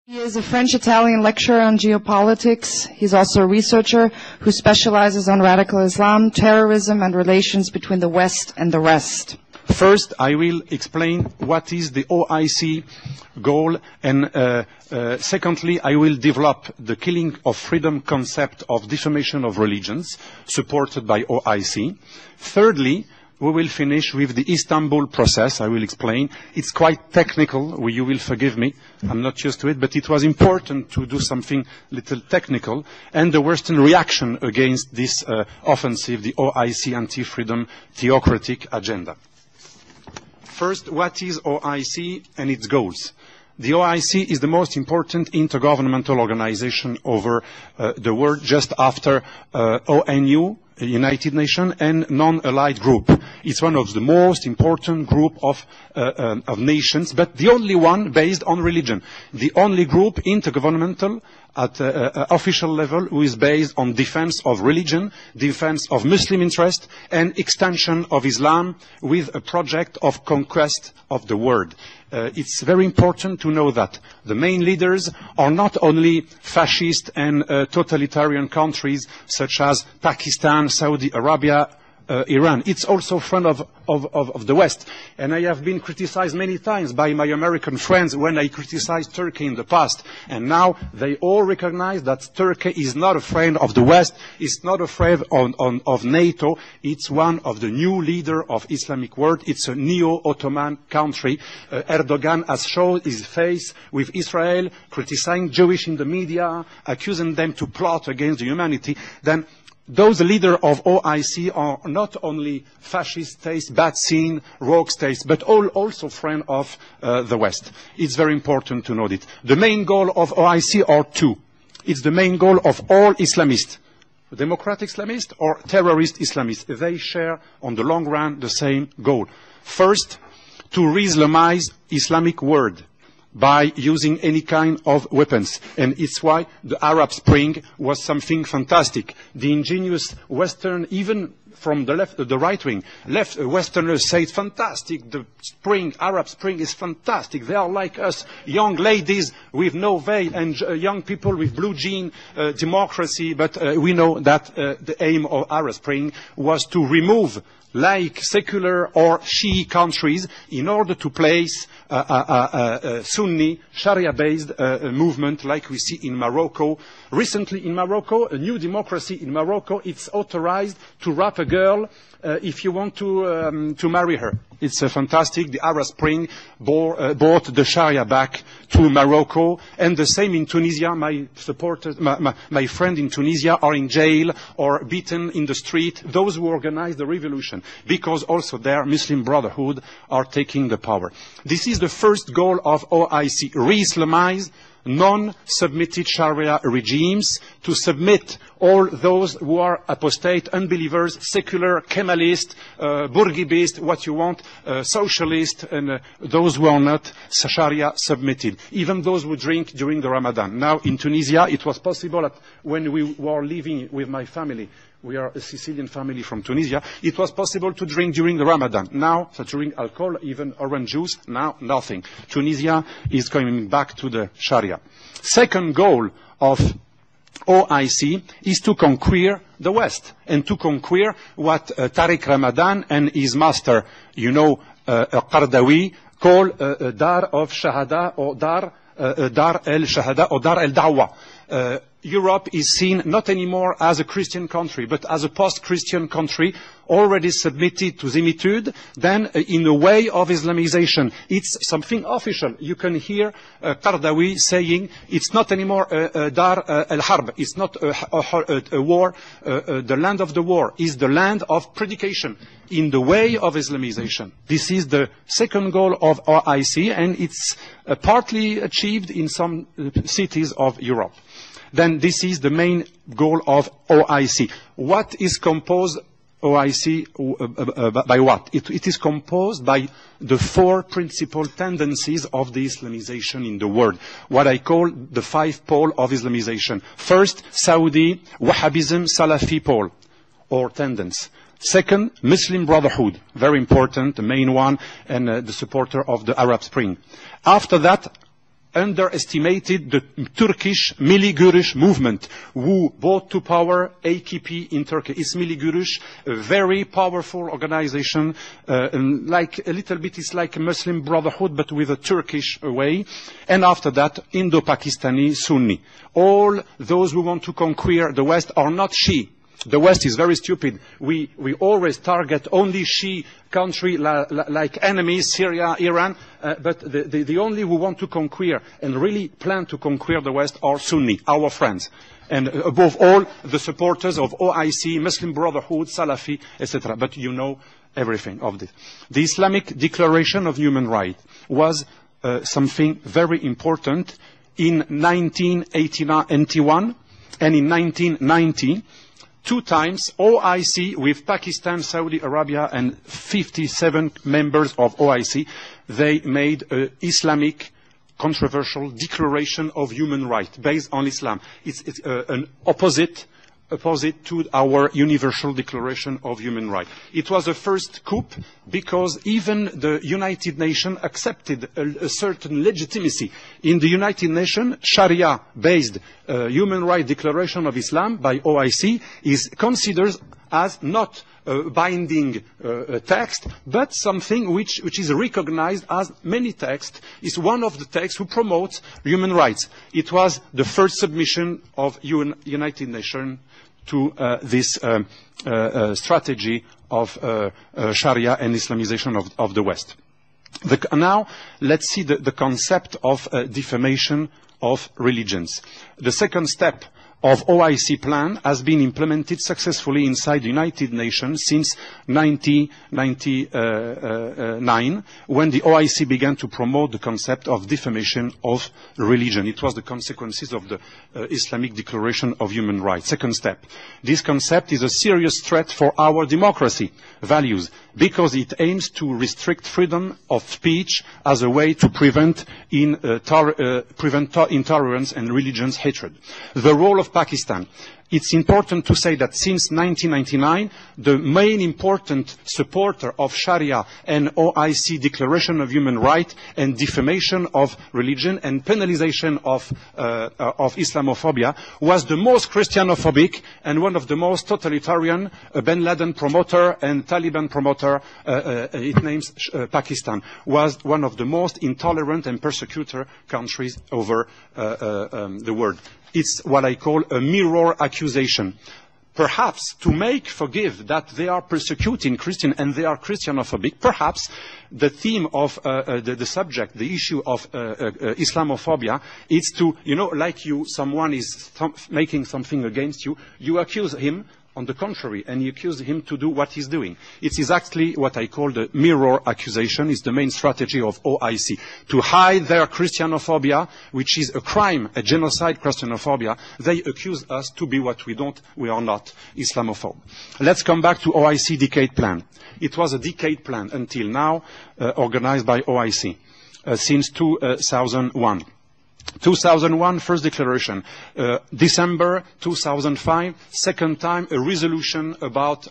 He is a French-Italian lecturer on geopolitics. He's also a researcher who specializes on radical Islam, terrorism, and relations between the West and the rest. First, I will explain what is the OIC goal, and secondly, I will develop the killing of freedom concept of defamation of religions, supported by OIC. Thirdly, we will finish with the Istanbul Process. I will explain. It's quite technical. You will forgive me. I'm not used to it, but it was important to do something little technical. And the Western reaction against this offensive, the OIC anti-freedom theocratic agenda. First, what is OIC and its goals? The OIC is the most important intergovernmental organization over the world, just after ONU, United Nations, and non-allied group. It's one of the most important group of nations, but the only one based on religion. The only group intergovernmental at official level who is based on defense of religion, defense of Muslim interest, and extension of Islam with a project of conquest of the world. It's very important to know that the main leaders are not only fascist and totalitarian countries such as Pakistan, Saudi Arabia, Iran. It's also a friend of the West. And I have been criticized many times by my American friends when I criticized Turkey in the past. And now they all recognize that Turkey is not a friend of the West. It's not a friend of NATO. It's one of the new leaders of Islamic world. It's a neo-Ottoman country. Erdogan has shown his face with Israel, criticizing Jewish in the media, accusing them to plot against humanity. Then those leaders of OIC are not only fascist states, bad scene, rogue states, but also friends of the West. It's very important to note it. The main goal of OIC are two. It's the main goal of all Islamists, democratic Islamists or terrorist Islamists. They share, on the long run, the same goal. First, to re-Islamize Islamic world by using any kind of weapons. And it's why the Arab Spring was something fantastic. The ingenious Western, even from the left, the right wing, Westerners say it's fantastic. The Arab Spring is fantastic. They are like us, young ladies with no veil and young people with blue jean, democracy. But we know that the aim of Arab Spring was to remove like secular or Shi'i countries in order to place a Sunni Sharia-based movement like we see in Morocco. Recently in Morocco, a new democracy in Morocco, it's authorized to rap a girl if you want to marry her. It's fantastic. The Arab Spring brought the Sharia back to Morocco, and the same in Tunisia. My supporters, my friend in Tunisia are in jail or beaten in the street. Those who organized the revolution, because also their Muslim Brotherhood are taking the power. This is the first goal of OIC: re-Islamize non-submitted Sharia regimes, to submit all those who are apostate, unbelievers, secular, Kemalist, Bourguibist, what you want, socialist, and those who are not Sharia submitted. Even those who drink during the Ramadan. Now in Tunisia, it was possible that when we were living with my family, we are a Sicilian family from Tunisia, it was possible to drink during the Ramadan. Now, to drink alcohol, even orange juice, now nothing. Tunisia is coming back to the Sharia. Second goal of OIC is to conquer the West and to conquer what Tariq Ramadan and his master, Qardawi, call Dar of Shahada or Dar el-Shahada or Dar el-Da'wa. Europe is seen not anymore as a Christian country, but as a post-Christian country, already submitted to Zimitude, then in a way of Islamization. It's something official. You can hear Qardawi saying it's not anymore Dar al-Harb. It's not a war. The land of the war is the land of predication in the way of Islamization. This is the second goal of OIC, and it's partly achieved in some cities of Europe. Then this is the main goal of OIC. What is composed OIC by what? It is composed by the four principal tendencies of the Islamization in the world, what I call the five pole of Islamization. First, Saudi Wahhabism Salafi pole, or tendency. Second, Muslim Brotherhood, very important, the main one, and the supporter of the Arab Spring. After that, underestimated the Turkish Milli Görüş movement, who brought to power AKP in Turkey. It's Milli Görüş, a very powerful organization, like a little bit, it's like a Muslim Brotherhood, but with a Turkish way. And after that, Indo-Pakistani Sunni. All those who want to conquer the West are not Shia. The West is very stupid. We always target only Shia countries like enemies, Syria, Iran, but the only who want to conquer and really plan to conquer the West are Sunni, our friends. And above all, the supporters of OIC, Muslim Brotherhood, Salafi, etc. But you know everything of this. The Islamic Declaration of Human Rights was something very important in 1981 and in 1990. 2 times, OIC with Pakistan, Saudi Arabia, and 57 members of OIC, they made an Islamic controversial declaration of human rights based on Islam. It's an opposite to our Universal Declaration of Human Rights. It was the first coup because even the United Nations accepted a certain legitimacy. In the United Nations, Sharia-based Human Rights Declaration of Islam by OIC is considered as not a binding text, but something which is recognized as many texts, is one of the texts who promotes human rights. It was the first submission of United Nations to this strategy of Sharia and Islamization of the West. Now, let's see the concept of defamation of religions. The second step of OIC plan has been implemented successfully inside the United Nations since 1999, when the OIC began to promote the concept of defamation of religion. It was the consequences of the Islamic Declaration of Human Rights. Second step. This concept is a serious threat for our democracy values because it aims to restrict freedom of speech as a way to prevent intolerance and religious hatred. The role of Pakistan. It's important to say that since 1999, the main important supporter of Sharia and OIC Declaration of Human Rights and defamation of religion and penalization of Islamophobia was the most Christianophobic and one of the most totalitarian Ben Laden promoter and Taliban promoter, it names Pakistan, was one of the most intolerant and persecutor countries over the world. It's what I call a mirror accusation. Perhaps to forgive that they are persecuting Christian and they are Christianophobic, perhaps the theme of the subject, the issue of Islamophobia, is to, like someone is making something against you, you accuse him on the contrary, and you accuse him to do what he's doing. It's exactly what I call the mirror accusation. It's the main strategy of OIC. To hide their Christianophobia, which is a crime, a genocide Christianophobia, they accuse us to be what we are not, Islamophobe. Let's come back to OIC Decade Plan. It was a decade plan until now, organized by OIC, since 2001. 2001, first declaration. December 2005, second time, a resolution about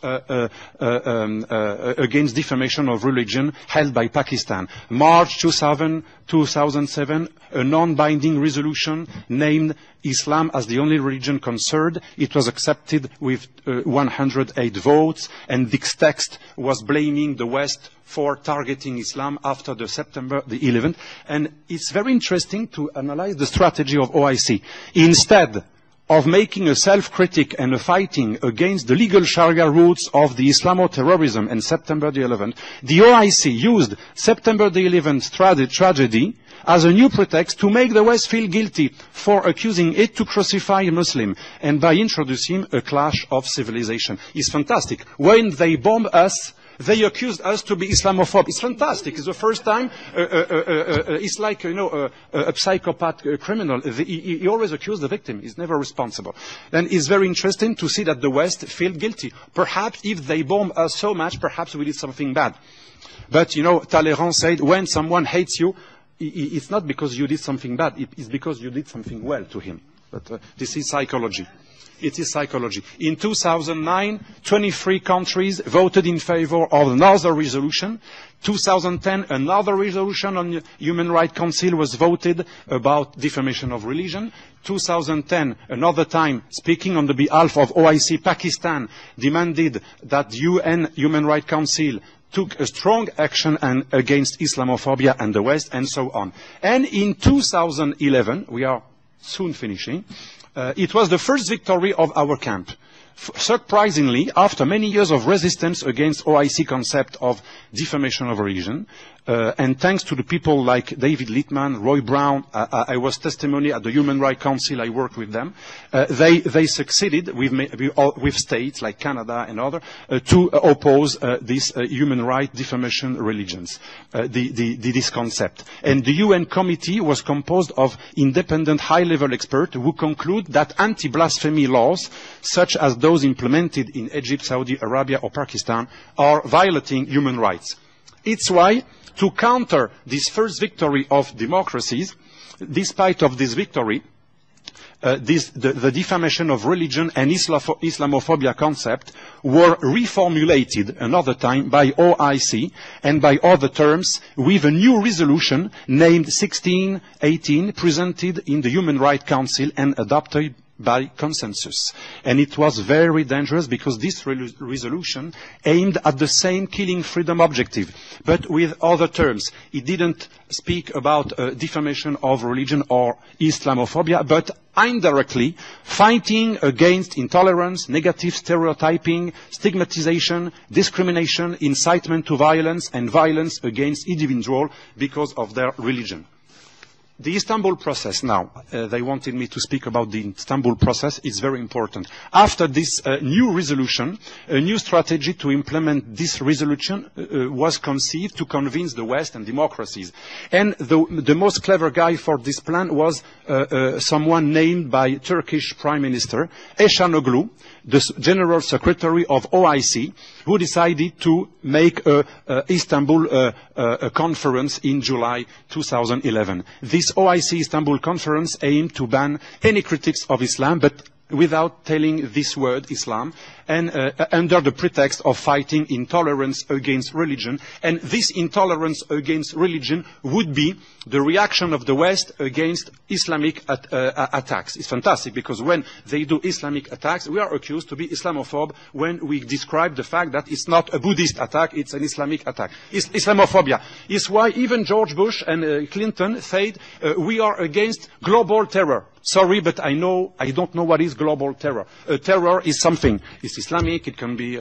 against defamation of religion held by Pakistan. March 2007, a non-binding resolution named Islam as the only religion concerned. It was accepted with 108 votes, and this text was blaming the West for targeting Islam after the September the 11th. And it's very interesting to analyze the strategy of OIC. Instead of making a self-critic and a fighting against the legal Sharia roots of the Islamo-terrorism and September the 11th, the OIC used September the 11th tragedy as a new pretext to make the West feel guilty for accusing it to crucify a Muslim and by introducing a clash of civilization. It's fantastic. When they bomb us, they accused us to be Islamophobe. It's fantastic. It's the first time. It's like, a psychopath criminal. He always accused the victim. He's never responsible. And it's very interesting to see that the West feel guilty. Perhaps if they bomb us so much, perhaps we did something bad. But, Talleyrand said, when someone hates you, it's not because you did something bad. It's because you did something well to him. but this is psychology. It is psychology. In 2009, 23 countries voted in favor of another resolution. 2010, another resolution on the Human Rights Council was voted about defamation of religion. 2010, another time, speaking on the behalf of OIC Pakistan, demanded that the UN Human Rights Council took a strong action against Islamophobia and the West, and so on. And in 2011, we are soon finishing, it was the first victory of our camp. Surprisingly, after many years of resistance against OIC concept of defamation of religion, and thanks to the people like David Littman, Roy Brown, I was testimony at the Human Rights Council, I worked with them, they succeeded with states like Canada and others to oppose this human rights defamation religions, this concept. And the UN committee was composed of independent high-level experts who conclude that anti-blasphemy laws, such as those implemented in Egypt, Saudi Arabia or Pakistan, are violating human rights. It's why, to counter this first victory of democracies, despite of this victory, the defamation of religion and Islamophobia concept were reformulated another time by OIC and by other terms with a new resolution named 1618 presented in the Human Rights Council and adopted by consensus. And it was very dangerous because this resolution aimed at the same killing freedom objective, but with other terms. It didn't speak about defamation of religion or Islamophobia, but indirectly fighting against intolerance, negative stereotyping, stigmatization, discrimination, incitement to violence, and violence against individuals because of their religion. The Istanbul Process now, they wanted me to speak about the Istanbul Process. It's very important. After this new resolution, a new strategy to implement this resolution was conceived to convince the West and democracies. And the most clever guy for this plan was someone named by Turkish Prime Minister, Eşanoglu, the General Secretary of OIC, who decided to make Istanbul conference in July 2011. This OIC Istanbul conference aimed to ban any critics of Islam, but without telling this word, Islam, and under the pretext of fighting intolerance against religion. And this intolerance against religion would be the reaction of the West against Islamic attacks. It's fantastic, because when they do Islamic attacks, we are accused to be Islamophobe when we describe the fact that it's not a Buddhist attack, it's an Islamic attack. Islamophobia is why even George Bush and Clinton said, we are against global terror. Sorry, but I don't know what is global terror. Terror is something. It's Islamic, it can be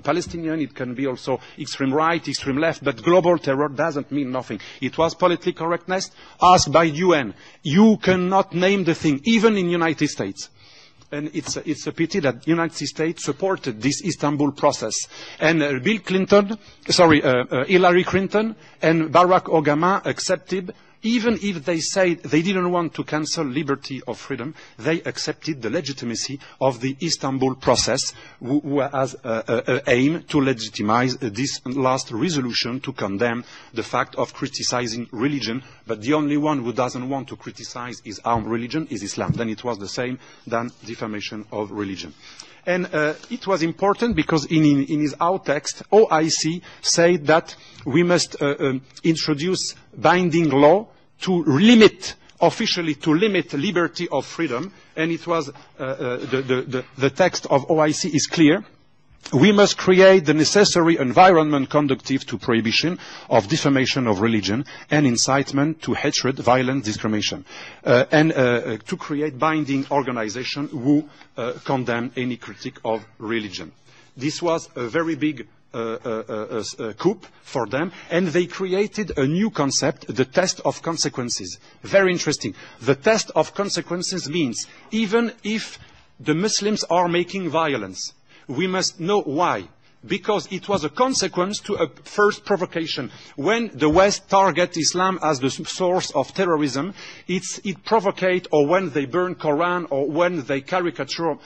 Palestinian, it can be also extreme right, extreme left, but global terror doesn't mean nothing. It was politically correctness asked by UN. You cannot name the thing, even in the United States. And it's a pity that the United States supported this Istanbul process. And Hillary Clinton and Barack Obama accepted. Even if they said they didn't want to cancel liberty of freedom, they accepted the legitimacy of the Istanbul process, who has aim to legitimize this last resolution to condemn the fact of criticizing religion. But the only one who doesn't want to criticize his own religion is Islam. Then it was the same than defamation of religion. And it was important because in his outtext, OIC said that we must introduce binding law to limit, officially to limit liberty of freedom. And it was, the text of OIC is clear. We must create the necessary environment conducive to prohibition of defamation of religion and incitement to hatred, violence, discrimination, and to create binding organization who condemn any critique of religion. This was a very big coup for them, and they created a new concept, the test of consequences. Very interesting. The test of consequences means even if the Muslims are making violence, we must know why. because it was a consequence to a first provocation. When the West targets Islam as the source of terrorism, it provocates, or when they burn Quran, or when they caricature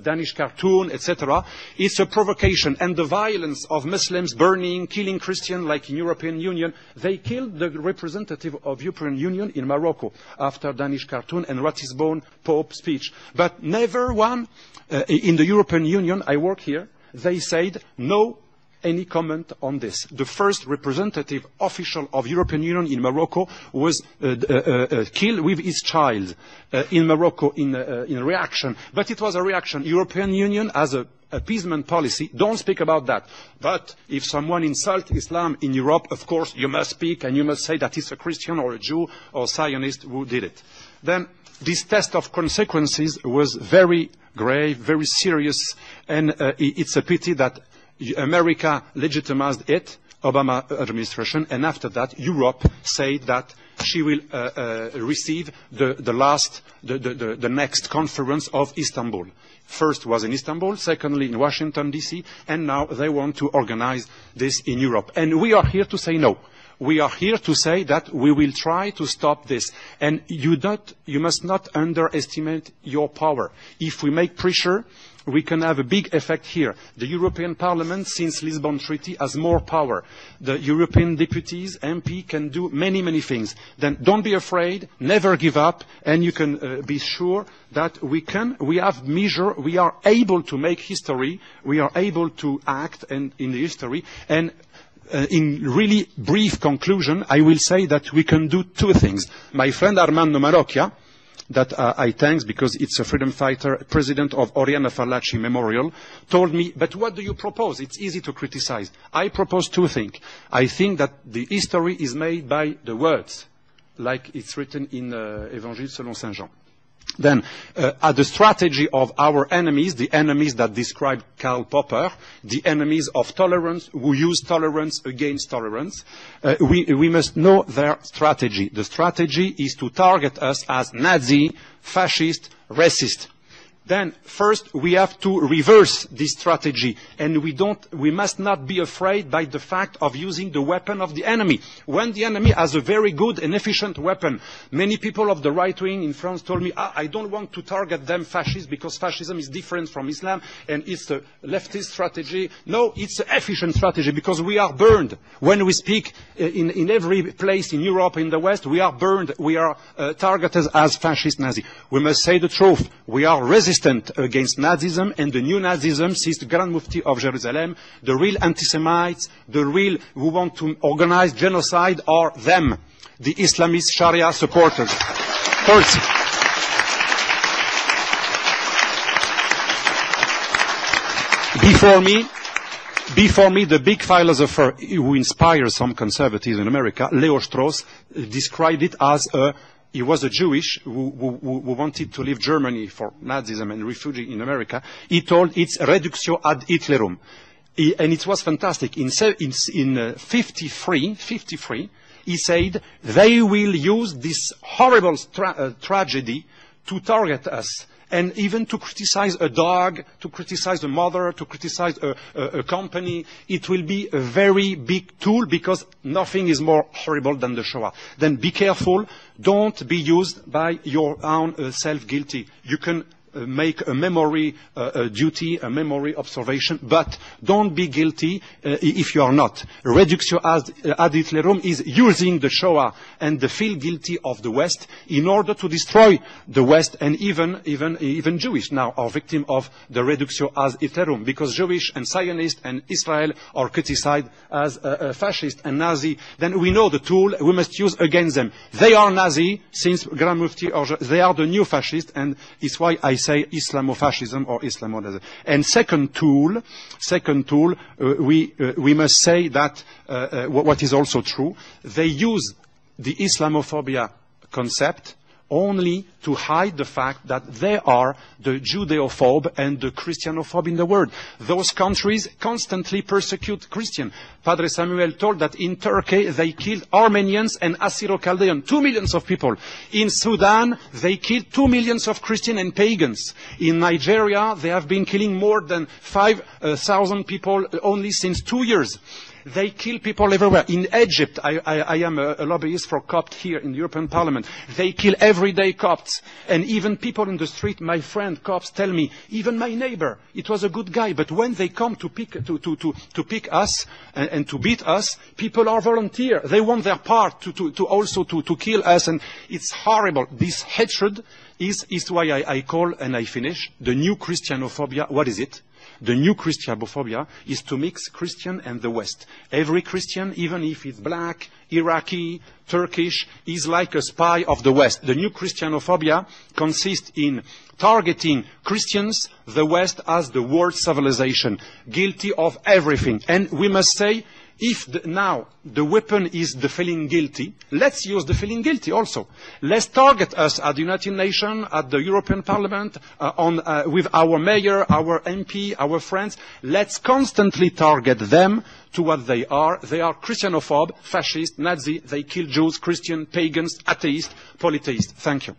Danish cartoon, etc., it's a provocation. And the violence of Muslims burning, killing Christians, like in European Union, they killed the representative of European Union in Morocco after Danish cartoon and Ratisbonne Pope speech. But never one in the European Union, I work here, they said no any comment on this. The first representative official of European Union in Morocco was killed with his child in Morocco in reaction. But it was a reaction. European Union as a appeasement policy, don't speak about that. But if someone insults Islam in Europe, of course you must speak and you must say that it's a Christian or a Jew or Zionist who did it. Then this test of consequences was very grave, very serious, and it's a pity that America legitimized it, Obama administration, and after that Europe said that she will receive the next conference of Istanbul. First was in Istanbul, secondly in Washington, D.C., and now they want to organize this in Europe. And we are here to say no. We are here to say that we will try to stop this. And you must not underestimate your power. If we make pressure, we can have a big effect here. The European Parliament, since Lisbon Treaty, has more power. The European deputies, MP, can do many, many things. Then don't be afraid, never give up, and you can be sure that we are able to make history, we are able to act in the history, and in really brief conclusion, I will say that we can do two things. My friend Armando Marocchia, that I thank because it's a freedom fighter, president of Oriana Fallaci Memorial, told me, but what do you propose? It's easy to criticize. I propose two things. I think that the history is made by the words, like it's written in Évangile selon Saint Jean. Then, the strategy of our enemies, the enemies that described Karl Popper, the enemies of tolerance, who use tolerance against tolerance, we must know their strategy. The strategy is to target us as Nazi, fascist, racist. Then, first, we have to reverse this strategy, and we must not be afraid by the fact of using the weapon of the enemy. When the enemy has a very good and efficient weapon, many people of the right wing in France told me, I don't want to target them fascists because fascism is different from Islam and it's a leftist strategy. No, it's an efficient strategy because we are burned. When we speak in every place in Europe, in the West, we are burned. We are targeted as fascist Nazi. We must say the truth. We are resistant against Nazism, and the new Nazism, says the Grand Mufti of Jerusalem, the real anti-Semites, the real who want to organize genocide are them, the Islamist Sharia supporters. First, before me, the big philosopher who inspires some conservatives in America, Leo Strauss, described it as he was a Jewish who wanted to leave Germany for Nazism and refugee in America. He told it's reductio ad Hitlerum. And it was fantastic. In 53, he said, they will use this horrible tragedy to target us. And even to criticize a dog, to criticize a mother, to criticize a company, it will be a very big tool because nothing is more horrible than the Shoah. Then be careful, don't be used by your own self-guilty. You can make a memory duty, a memory observation, but don't be guilty if you are not. Reductio ad Hitlerum is using the Shoah and the feel guilty of the West in order to destroy the West, and even Jewish now are victim of the Reductio ad Hitlerum because Jewish and Zionist and Israel are criticized as fascist and Nazi. Then we know the tool we must use against them. They are Nazi since Grand Mufti, they are the new fascist, and it's why I say Islamofascism or Islamonism. And second tool, we must say that what is also true, they use the Islamophobia concept only to hide the fact that they are the Judeophobe and the Christianophobe in the world. Those countries constantly persecute Christians. Padre Samuel told that in Turkey they killed Armenians and Assyro-Chaldeans, 2 million of people. In Sudan they killed 2 million of Christians and pagans. In Nigeria they have been killing more than 5,000 people only since 2 years. They kill people everywhere. In Egypt, I am a lobbyist for Copts here in the European Parliament. They kill everyday Copts. And even people in the street, my friend Copts, tell me, even my neighbor, it was a good guy, but when they come to pick us and to beat us, people are volunteer. They want their part to also kill us, and it's horrible. This hatred is why I call, and I finish, the new Christianophobia. What is it? The new Christianophobia is to mix Christian and the West. Every Christian, even if it's black, Iraqi, Turkish, is like a spy of the West. The new Christianophobia consists in targeting Christians, the West, as the world civilization, guilty of everything. And we must say, if now the weapon is the feeling guilty, let's use the feeling guilty also. Let's target us at the United Nations, at the European Parliament, with our mayor, our MP, our friends. Let's constantly target them to what they are. They are Christianophobe, fascist, Nazi. They kill Jews, Christian, pagans, atheists, polytheists. Thank you.